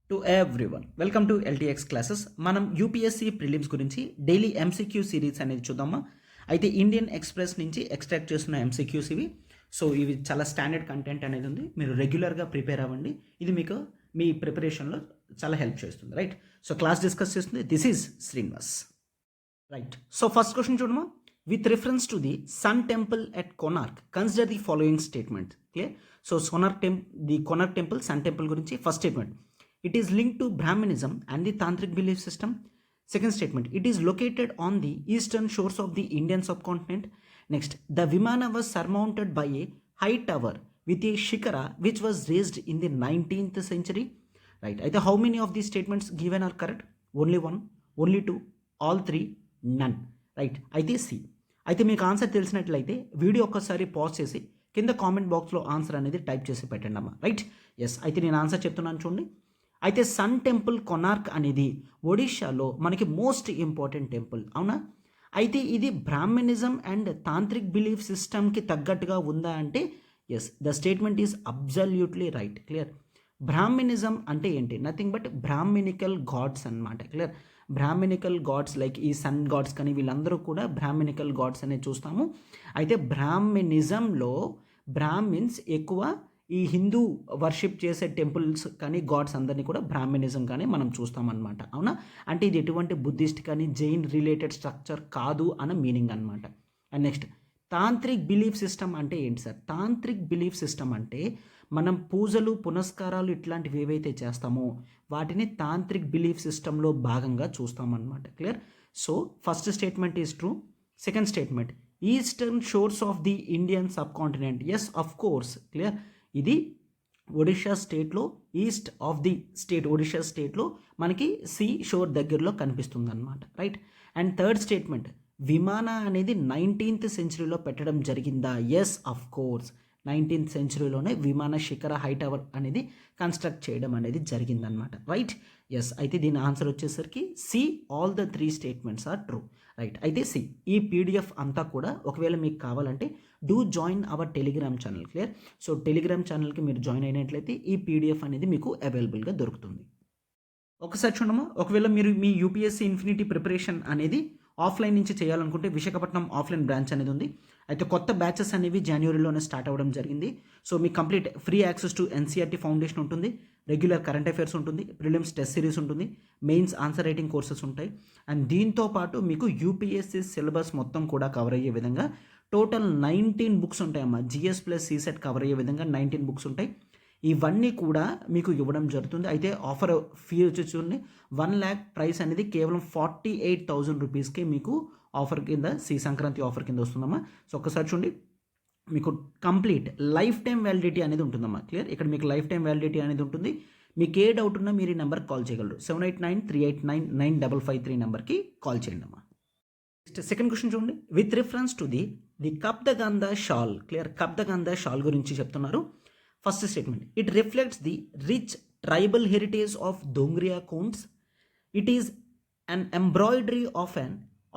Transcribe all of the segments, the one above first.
To everyone welcome to LTX classes. మనం UPSC prelims గురించి daily MCQ series అనేది చూద్దామా. అయితే ఇండియన్ ఎక్స్ప్రెస్ నుంచి ఎక్స్ట్రాక్ట్ చేస్తున్న ఎంసీక్యూస్ ఇవి. సో ఇవి చాలా స్టాండర్డ్ కంటెంట్ అనేది ఉంది. మీరు రెగ్యులర్గా ప్రిపేర్ అవ్వండి. ఇది మీకు మీ ప్రిపరేషన్లో చాలా హెల్ప్ చేస్తుంది, రైట్? సో క్లాస్ డిస్కస్ చేస్తుంది. This is Srinivas, right? So first question చూడమా. With reference to the sun temple at Konark consider the following statement. Clear? So Konark temple, sun temple గురించి first statement, it is linked to Brahminism and the Tantric belief system. Second statement, it is located on the eastern shores of the Indian subcontinent. Next, the Vimana was surmounted by a high tower with a shikara which was raised in the 19th century. Right? Either how many of these statements given are correct? Only one, only two, all three, none. Right? అయితే C. అయితే మీకు answer తెలిసినట్లయితే video ఒక్కసారి pause చేసి కింద comment బాక్స్లో answer అనేది type చేసి పెట్టండి అమ్మా, రైట్? ఎస్, అయితే నేను ఆన్సర్ చెప్తున్నాను చూడండి. అయితే సన్ టెంపుల్ కొనార్క్ అనేది ఒడిషాలో మనకి మోస్ట్ ఇంపార్టెంట్ టెంపుల్, అవునా? అయితే ఇది బ్రాహ్మణిజం అండ్ తాంత్రిక్ బిలీఫ్ సిస్టమ్కి తగ్గట్టుగా ఉందా అంటే yes, the statement is absolutely right. Clear? Brahmanism అంటే ఏంటి? నథింగ్ బట్ బ్రాహ్మణికల్ గాడ్స్ అన్నమాట. క్లియర్? బ్రాహ్మణికల్ గాడ్స్ లైక్ ఈ సన్ గాడ్స్ కానీ వీళ్ళందరూ కూడా బ్రాహ్మణికల్ గాడ్స్ అనేది చూస్తాము. అయితే బ్రాహ్మణిజంలో బ్రాహ్మిన్స్ ఎక్కువ ఈ హిందూ వర్షిప్ చేసే టెంపుల్స్ కానీ గాడ్స్ అందరినీ కూడా బ్రాహ్మణిజం కానీ మనం చూస్తామన్నమాట, అవునా? అంటే ఇది ఎటువంటి బుద్ధిస్ట్ కానీ జైన్ రిలేటెడ్ స్ట్రక్చర్ కాదు అన్న మీనింగ్ అనమాట. And next, tantric belief system అంటే ఏంటి సార్? తాంత్రిక్ బిలీఫ్ సిస్టమ్ అంటే మనం పూజలు పునస్కారాలు ఇట్లాంటివి ఏవైతే చేస్తామో వాటిని తాంత్రిక్ బిలీఫ్ సిస్టంలో భాగంగా చూస్తామన్నమాట. Clear? So first statement is true. Second statement, eastern shores of the Indian subcontinent, yes of course. Clear? ఇది ఒడిషా స్టేట్లో, east of the state Odisha స్టేట్లో మనకి సీ షోర్ దగ్గరలో కనిపిస్తుంది అనమాట, right? And third statement, vimana అనేది 19th సెంచరీలో పెట్టడం జరిగిందా? ఎస్ ఆఫ్ కోర్స్, 19th సెంచరీలోనే విమాన శిఖర హై టవర్ అనేది కన్స్ట్రక్ట్ చేయడం అనేది జరిగిందనమాట, రైట్? ఎస్, అయితే దీని ఆన్సర్ వచ్చేసరికి C, all the three statements are true, right? అయితే సి, ఈ పీడిఎఫ్ అంతా కూడా ఒకవేళ మీకు కావాలంటే do join our Telegram channel. Clear? So Telegram ఛానల్కి మీరు జాయిన్ అయినట్లయితే ఈ పీడిఎఫ్ అనేది మీకు అవైలబుల్గా దొరుకుతుంది. ఒకసారి చూడమా, ఒకవేళ మీరు మీ యూపీఎస్సీ ఇన్ఫినిటీ ప్రిపరేషన్ అనేది ఆఫ్లైన్ నుంచి చేయాలనుకుంటే విశాఖపట్నం ఆఫ్లైన్ బ్రాంచ్ అనేది ఉంది. అయితే కొత్త బ్యాచెస్ అనేవి జనవరిలోనే స్టార్ట్ అవ్వడం జరిగింది. So me complete free access to NCERT foundation ఉంటుంది, రెగ్యులర్ కరెంట్ అఫైర్స్ ఉంటుంది, ప్రిలిమ్స్ టెస్ట్ సిరీస్ ఉంటుంది, మెయిన్స్ ఆన్సర్ రైటింగ్ కోర్సెస్ ఉంటాయి. అండ్ దీంతో పాటు మీకు యూపీఎస్సీ సిలబస్ మొత్తం కూడా కవర్ అయ్యే విధంగా టోటల్ 19 బుక్స్ ఉంటాయమ్మా. జిఎస్ ప్లస్ సీసెట్ కవర్ అయ్యే విధంగా 19 బుక్స్ ఉంటాయి. ఇవన్నీ కూడా మీకు ఇవ్వడం జరుగుతుంది. అయితే ఆఫర్ ఫీ వచ్చి చూడండి, 1 lakh ప్రైస్ అనేది కేవలం 48,000 రూపీస్కే మీకు ఆఫర్ కింద, సంక్రాంతి ఆఫర్ కింద వస్తుందమ్మా. సో ఒక్కసారి చూడండి, మీకు కంప్లీట్ లైఫ్ టైం వ్యాలిడిటీ అనేది ఉంటుందమ్మా. క్లియర్? ఇక్కడ మీకు లైఫ్ టైం వ్యాలిడిటీ అనేది ఉంటుంది. మీకు ఏ డౌట్ ఉన్నా మీరు ఈ నెంబర్కి కాల్ చేయగలరు. 7893899553 నెంబర్కి కాల్ చేయండి అమ్మా. సెకండ్ క్వశ్చన్ చూడండి, with reference to the Kapdaganda shawl. Clear? Kapdaganda shawl గురించి చెప్తున్నారు. First statement, it reflects the rich tribal heritage of Dongria Kondhs. It is an embroidery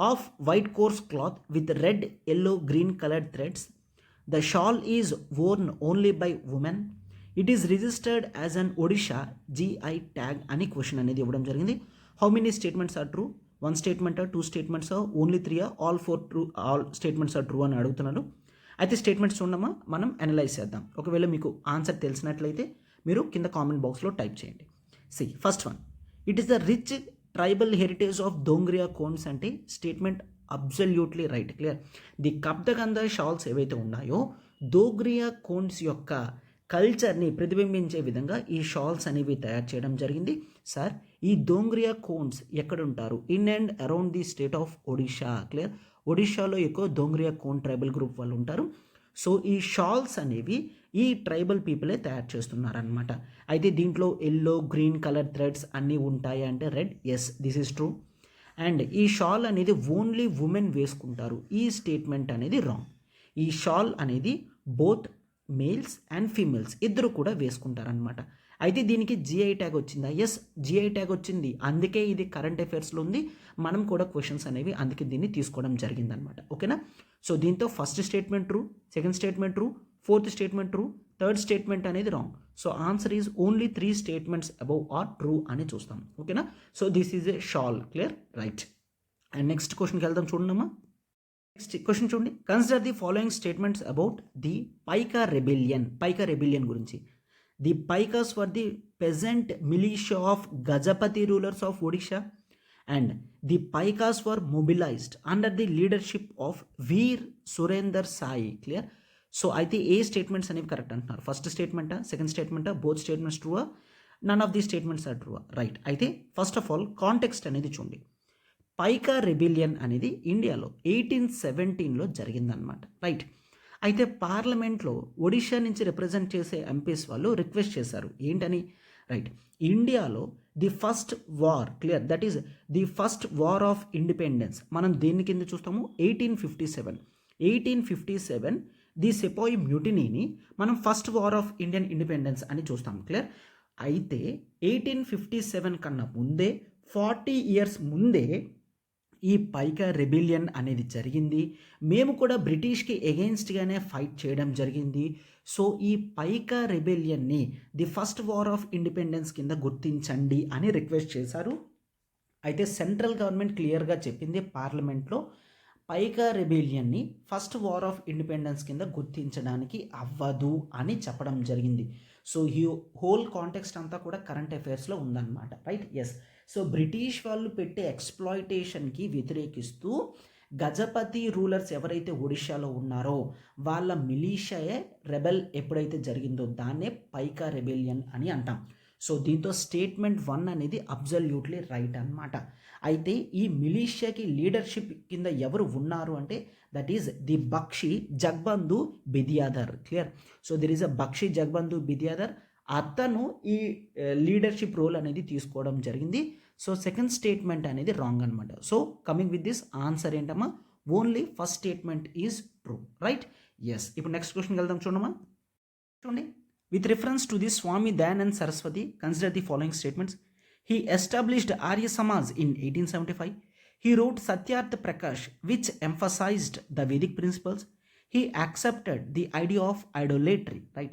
of white coarse cloth with red, yellow, green colored threads. The shawl is worn only by women. It is registered as an Odisha GI tag అని question అనేది ఇవ్వడం జరిగింది. How many statements are true? 1 statement, 2 statements, only 3, all 4 true, all statements are true అని అడుగుతున్నారు. అయితే statements చూడమ్మా, మనం analyse చేద్దాం. ఒకవేళ మీకు ఆన్సర్ తెలిసినట్లయితే మీరు కింద కామెంట్ బాక్స్లో టైప్ చేయండి. C, first one, it is the rich tribal heritage of Dongria Kondhs అంటే statement absolutely right. Clear? The Kapdaganda shawls ఏవైతే ఉన్నాయో దోగ్రియా కోన్స్ యొక్క కల్చర్ని ప్రతిబింబించే విధంగా ఈ షాల్స్ అనేవి తయారు చేయడం జరిగింది. సార్, ఈ దోంగ్రియా కోన్స్ ఎక్కడుంటారు? In and around the state of Odisha. Clear? ఒడిషాలో ఎక్కువ దోంగ్రియా కోన్ ట్రైబల్ గ్రూప్ వాళ్ళు ఉంటారు. సో ఈ షాల్స్ అనేవి ఈ ట్రైబల్ పీపులే తయారు చేస్తున్నారనమాట. అయితే దీంట్లో ఎల్లో, గ్రీన్ కలర్ థ్రెడ్స్ అన్నీ ఉంటాయి అంటే red. Yes, this is true. And ఈ షాల్ అనేది ఓన్లీ ఉమెన్ వేసుకుంటారు. ఈ స్టేట్మెంట్ అనేది రాంగ్. ఈ షాల్ అనేది బోత్ మేల్స్ అండ్ ఫీమేల్స్ ఇద్దరు కూడా వేసుకుంటారనమాట. అయితే దీనికి జిఐ ట్యాగ్ వచ్చిందా? ఎస్, జిఐ ట్యాగ్ వచ్చింది. అందుకే ఇది కరెంట్ అఫైర్స్లో ఉంది. మనం కూడా క్వశ్చన్స్ అనేవి అందుకే దీన్ని తీసుకోవడం జరిగిందనమాట. ఓకేనా? సో దీంతో first statement true, second statement true, fourth statement true, third statement అనేది wrong. So answer is only 3 statements above are true అని చూస్తాం. ఓకేనా? So this is a shawl. Clear? Right. And next క్వశ్చన్కి వెళ్దాం. చూడమ్మా, నెక్స్ట్ క్వశ్చన్ చూడండి. Consider the following statements about the Paika rebellion గురించి. The Paikas were the peasant militia of Gajapati rulers of Odisha and the Paikas were mobilised under the leadership of Veer Surendra Sai. Clear? So అయితే ఏ statements అనేవి correct అంటున్నారు? First స్టేట్మెంటా, సెకండ్ స్టేట్మెంటా, both statements ట్రూవా, none of the statements are ట్రూవా? Right. అయితే ఫస్ట్ ఆఫ్ ఆల్ కాంటెక్స్ట్ అనేది చూడండి. పైకా రెబిలియన్ అనేది ఇండియాలో 1817లో జరిగిందనమాట. రైట్. అయితే పార్లమెంట్లో ఒడిషా నుంచి రిప్రజెంట్ చేసే ఎంపీస్ వాళ్ళు రిక్వెస్ట్ చేశారు ఏంటని? రైట్. ఇండియాలో the first war, clear, that is the first war of independence మనం దేని కింద చూస్తాము? 1857 ది సెపాయ్ మ్యూటినీని మనం first war of Indian independence అని చూస్తాం. క్లియర్? అయితే 1857 కన్నా ముందే 40 ఇయర్స్ ముందే ఈ పైకా రెబిలియన్ అనేది జరిగింది. మేము కూడా బ్రిటిష్కి ఎగెయిన్స్ట్గానే ఫైట్ చేయడం జరిగింది. సో ఈ పైకా రెబిలియన్ని the first war of independence కింద గుర్తించండి అని రిక్వెస్ట్ చేశారు. అయితే సెంట్రల్ గవర్నమెంట్ క్లియర్గా చెప్పింది పార్లమెంట్లో, పైకా రెబిలియన్ని ఫస్ట్ వార్ ఆఫ్ ఇండిపెండెన్స్ కింద గుర్తించడానికి అవ్వదు అని చెప్పడం జరిగింది. సో ఈ హోల్ కాంటెక్స్ట్ అంతా కూడా కరెంట్ అఫైర్స్లో ఉందన్నమాట. రైట్. ఎస్. సో బ్రిటిష్ వాళ్ళు పెట్టే ఎక్స్ప్లాయిటేషన్కి వ్యతిరేకిస్తూ గజపతి రూలర్స్ ఎవరైతే ఒడిషాలో ఉన్నారో వాళ్ళ మిలీషియాయే రెబెల్ ఎప్పుడైతే జరిగిందో దాన్నే పైకా రెబెలియన్ అని అంటాం. సో దీంతో స్టేట్మెంట్ 1 అనేది అబ్జల్యూట్లీ రైట్ అన్నమాట. అయితే ఈ మిలీషియాకి లీడర్షిప్ కింద ఎవరు ఉన్నారు అంటే that is the Bakshi Jagabandhu Bidyadhar. Clear? So there is a Bakshi Jagabandhu Bidyadhar. అతను ఈ లీడర్షిప్ రోల్ అనేది తీసుకోవడం జరిగింది. సో సెకండ్ స్టేట్మెంట్ అనేది రాంగ్ అనమాట. So coming with this answer ఏంటమ్మా? Only first statement is true. Right. Yes. ఇప్పుడు నెక్స్ట్ క్వశ్చన్కి వెళ్దాం. చూడమ్మా, చూడండి. With reference to the Swami Dayanand Saraswati, consider the following statements. He established Arya Samaj in 1875. He wrote Satyartha Prakash, which emphasized the Vedic principles. He accepted the idea of idolatry. Right.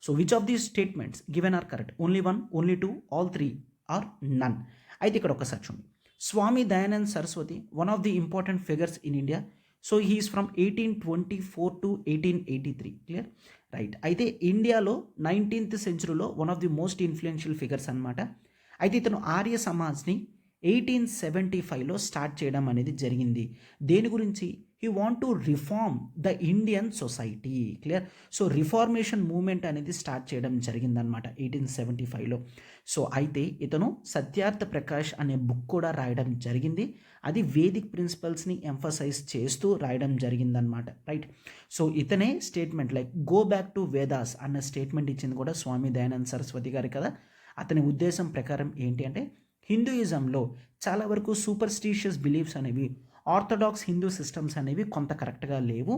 So, which of these statements given are correct? Only one, only two, all three, or none? అయితే ఇక్కడ ఒకసారి చూడండి. Swami Dayanand Saraswati, one of the important figures in India. So he is from 1824 to 1883. Clear? Right. అయితే ఇండియాలో 19th సెంచురీలో one of the most influential figures అనమాట. అయితే ఇతను ఆర్య సమాజ్ని 1875లో స్టార్ట్ చేయడం అనేది జరిగింది. దేని గురించి? He want to reform the Indian society. Clear? So reformation movement అనేది స్టార్ట్ చేయడం జరిగిందనమాట 1875లో. సో అయితే ఇతను సత్యార్థ ప్రకాష్ అనే బుక్ కూడా రాయడం జరిగింది. అది వేదిక్ ప్రిన్సిపల్స్ని ఎంఫసైజ్ చేస్తూ రాయడం జరిగిందనమాట. రైట్. సో ఇతనే statement like go back to Vedas అన్న స్టేట్మెంట్ ఇచ్చింది కూడా స్వామి దయానంద్ సరస్వతి గారు కదా. అతని ఉద్దేశం ప్రకారం ఏంటి అంటే హిందూయిజంలో చాలా వరకు సూపర్స్టిషియస్ బిలీఫ్స్ అనేవి, ఆర్థోడాక్స్ హిందూ సిస్టమ్స్ అనేవి కొంత కరెక్ట్గా లేవు.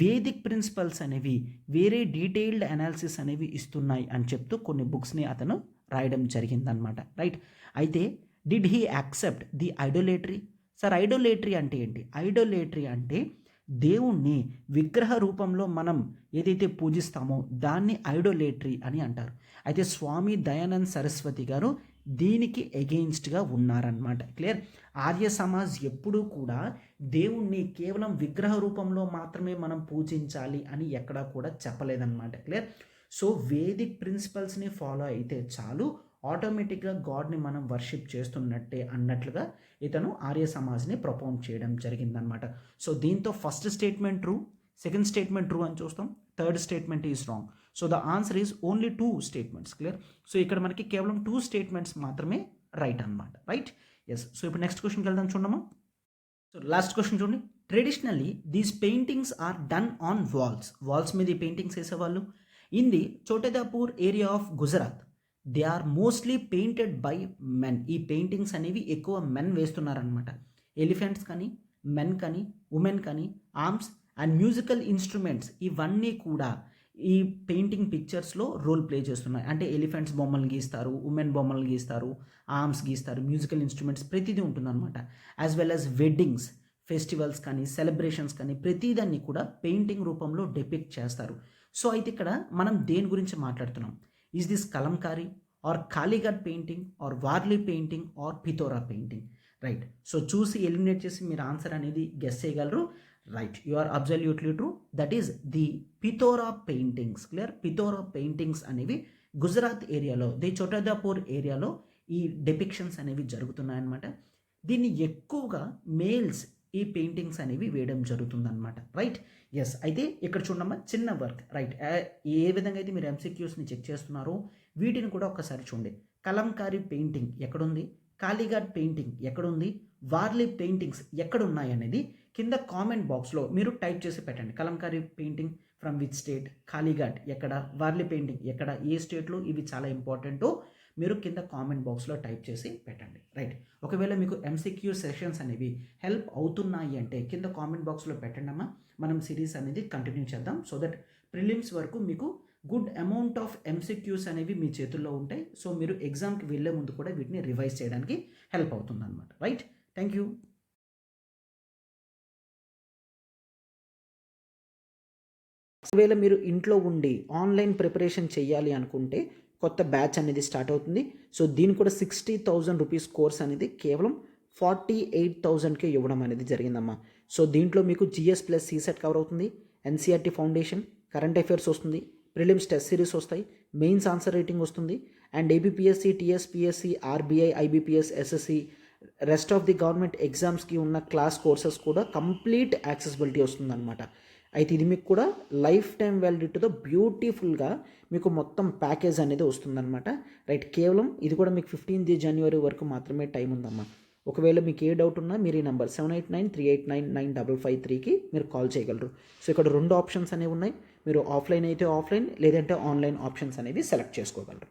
వేదిక్ ప్రిన్సిపల్స్ అనేవి వేరే డీటెయిల్డ్ అనాలిసిస్ అనేవి ఇస్తున్నాయి అని చెప్తూ కొన్ని బుక్స్ని అతను రాయడం జరిగిందనమాట. రైట్. అయితే did he accept the idolatry? Sir idolatry అంటే ఏంటి? ఐడోలేటరీ అంటే దేవుణ్ణి విగ్రహ రూపంలో మనం ఏదైతే పూజిస్తామో దాన్ని ఐడోలేటరీ అని అంటారు. అయితే స్వామి దయానంద్ సరస్వతి గారు దీనికి ఎగెయిన్స్ట్గా ఉన్నారన్నమాట. క్లియర్? ఆర్య సమాజ్ ఎప్పుడూ కూడా దేవుణ్ణి కేవలం విగ్రహ రూపంలో మాత్రమే మనం పూజించాలి అని ఎక్కడా కూడా చెప్పలేదన్నమాట. క్లియర్? సో వేదిక్ ప్రిన్సిపల్స్ని ఫాలో అయితే చాలు, ఆటోమేటిక్గా గాడ్ని మనం వర్షిప్ చేస్తున్నట్టే అన్నట్లుగా ఇతను ఆర్య సమాజ్ని ప్రపోజ్ చేయడం జరిగిందనమాట. సో దీంతో first statement true, second statement true అని చూస్తాం, third statement is wrong. So the answer is only 2 statements. Clear? So ఇక్కడ మనకి కేవలం 2 స్టేట్మెంట్స్ మాత్రమే రైట్ అనమాట. రైట్. ఎస్. సో ఇప్పుడు నెక్స్ట్ క్వశ్చన్కి వెళ్దాం. చూడమ్మా. సో లాస్ట్ క్వశ్చన్ చూడండి. Traditionally these paintings are done on walls మీద ఈ పెయింటింగ్స్ వేసేవాళ్ళు. In the Chhotaudepur area of Gujarat they are mostly painted by men. ఈ పెయింటింగ్స్ అనేవి ఎక్కువ మెన్ వేస్తున్నారనమాట. ఎలిఫెంట్స్ కానీ, మెన్ కానీ, ఉమెన్ కానీ, ఆర్మ్స్ అండ్ మ్యూజికల్ ఇన్స్ట్రుమెంట్స్ ఇవన్నీ కూడా ఈ పెయింటింగ్ పిక్చర్స్లో రోల్ ప్లే చేస్తున్నాయి. అంటే ఎలిఫెంట్స్ బొమ్మలు గీస్తారు, ఉమెన్ బొమ్మలు గీస్తారు, ఆర్మ్స్ గీస్తారు, మ్యూజికల్ ఇన్స్ట్రుమెంట్స్ ప్రతిదీ ఉంటుందన్నమాట. As well as weddings, festivals కానీ, సెలబ్రేషన్స్ కానీ ప్రతిదాన్ని కూడా పెయింటింగ్ రూపంలో డిపిక్ట్ చేస్తారు. సో అయితే ఇక్కడ మనం దేని గురించి మాట్లాడుతున్నాం? Is this Kalamkari or Kalighat painting or Warli painting or Pithora painting? Right. So చూసి ఎలిమినేట్ చేసి మీరు ఆన్సర్ అనేది గెస్ చేయగలరు. Right, you are absolutely true. That is the Pithora paintings. Clear? Pithora paintings అనేవి గుజరాత్ ఏరియాలో, ది చోటాదాపూర్ ఏరియాలో ఈ డెపిక్షన్స్ అనేవి జరుగుతున్నాయన్నమాట. దీన్ని ఎక్కువగా మేల్స్ ఈ పెయింటింగ్స్ అనేవి వేయడం జరుగుతుందన్నమాట. రైట్. ఎస్. అయితే ఇక్కడ చూడమ్మా, చిన్న వర్క్. రైట్. ఏ విధంగా అయితే మీరు ఎంసీక్యూస్ని చెక్ చేస్తున్నారో వీటిని కూడా ఒక్కసారి చూడండి. కలంకారీ పెయింటింగ్ ఎక్కడుంది, కాళీఘాట్ పెయింటింగ్ ఎక్కడుంది, వార్లీ పెయింటింగ్స్ ఎక్కడున్నాయి అనేది కింద కామెంట్ బాక్స్లో మీరు టైప్ చేసి పెట్టండి. Kalamkari painting from which state, Kalighat ఎక్కడ, వార్లీ పెయింటింగ్ ఎక్కడ, ఏ స్టేట్లో, ఇవి చాలా ఇంపార్టెంట్. మీరు కింద కామెంట్ బాక్స్లో టైప్ చేసి పెట్టండి. రైట్. ఒకవేళ మీకు ఎంసీక్యూ సెషన్స్ అనేవి హెల్ప్ అవుతున్నాయి అంటే కింద కామెంట్ బాక్స్లో పెట్టండి అమ్మా. మనం సిరీస్ అనేది కంటిన్యూ చేద్దాం. సో దట్ ప్రిలిమ్స్ వరకు మీకు గుడ్ అమౌంట్ ఆఫ్ ఎంసీక్యూస్ అనేవి మీ చేతుల్లో ఉంటాయి. సో మీరు ఎగ్జామ్కి వెళ్ళే ముందు కూడా వీటిని రివైజ్ చేయడానికి హెల్ప్ అవుతుంది అనమాట. రైట్. Thank you. ఒకవేళ మీరు ఇంట్లో ఉండి ఆన్లైన్ ప్రిపరేషన్ చేయాలి అనుకుంటే కొత్త బ్యాచ్ అనేది స్టార్ట్ అవుతుంది. సో దీనికి కూడా 60,000 రూపీస్ కోర్స్ అనేది కేవలం 48,000కే ఇవ్వడం అనేది జరిగిందమ్మా. సో దీంట్లో మీకు జిఎస్ ప్లస్ సీసెట్ కవర్ అవుతుంది, ఎన్సీఆర్టీ ఫౌండేషన్, కరెంట్ అఫైర్స్ వస్తుంది, ప్రిలిమ్స్ టెస్ట్ సిరీస్ వస్తాయి, మెయిన్స్ ఆన్సర్ రైటింగ్ వస్తుంది, and ABPSC, TSPSC, RBI, IBPS, SSC, rest of the government ఎగ్జామ్స్కి ఉన్న క్లాస్ కోర్సెస్ కూడా కంప్లీట్ యాక్సెసిబిలిటీ వస్తుందన్నమాట. అయితే ఇది మీకు కూడా లైఫ్ టైం వ్యాలిడిటీతో బ్యూటిఫుల్గా మీకు మొత్తం ప్యాకేజ్ అనేది వస్తుందన్నమాట. రైట్. కేవలం ఇది కూడా మీకు 15th జనవరి వరకు మాత్రమే టైం ఉందమ్మా. ఒకవేళ మీకు ఏ డౌట్ ఉన్నా మీరు ఈ నెంబర్ 7893899553కి మీరు కాల్ చేయగలరు. సో ఇక్కడ 2 ఆప్షన్స్ అనేవి ఉన్నాయి. మీరు ఆఫ్లైన్ అయితే ఆఫ్లైన్, లేదంటే ఆన్లైన్ ఆప్షన్స్ అనేవి సెలెక్ట్ చేసుకోగలరు.